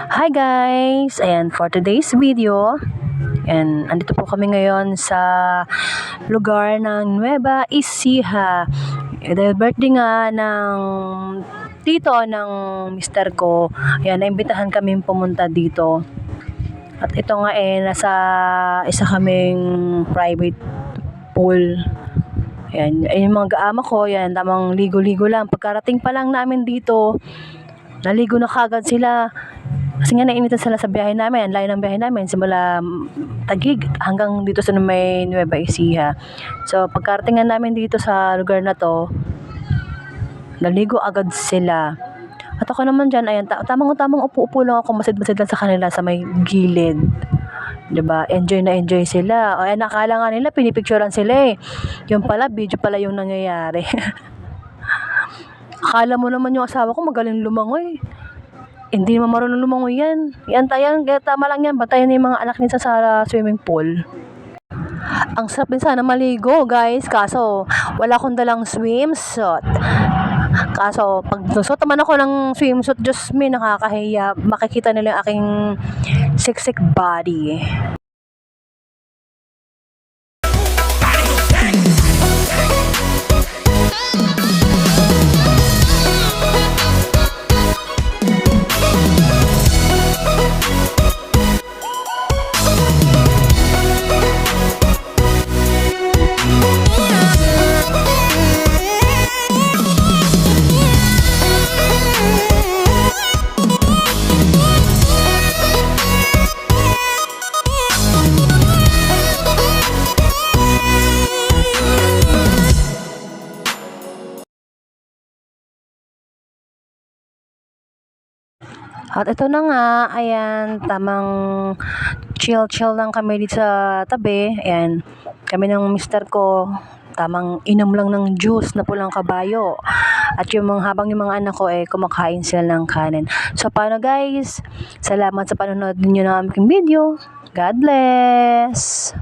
Hi guys! Ayan, for today's video, and andito po kami ngayon sa lugar ng Nueva Ecija. Dahil birthday nga ng tito ng mister ko, ayan, naimbitahan kami pumunta dito. At ito nga nasa isa kaming private pool. Ayan, yung mga gaama ko, yan, tamang ligo-ligo lang. Pagkarating pa lang namin dito, naligo na kagad sila. Kasi nga nainitan sila sa biyahe namin, ang layo ng biyahe namin, simula Taguig hanggang dito sa may Nueva Ecija. So pagkarating namin dito sa lugar na to, naligo agad sila. At ako naman dyan, ayan, tamang upo-upo lang ako, masid-masid lang sa kanila sa may gilid. 'Di ba? Enjoy na enjoy sila. O nakala nga nila pinipicturean sila eh. Yung pala video pala yung nangyayari. Akala mo naman yung asawa ko magaling lumangoy. Hindi naman marunong lumangoy yan. Yan tayo, tama lang yan. Bantayan yung mga anak niya sa swimming pool. Ang sarap din sana maligo, guys. Kaso, wala akong dalang swimsuit. Kaso, pag nasuot naman ako ng swimsuit, Diyos me, nakakahiya. Makikita nila yung aking siksik body. At ito na nga, ayan, tamang chill lang kami dito sa tabi. Ayan, kami ng mister ko, tamang inom lang ng juice na pulang kabayo. At habang yung mga anak ko kumakain sila ng kanin. So paano guys? Salamat sa panonood ninyo ng aming video. God bless!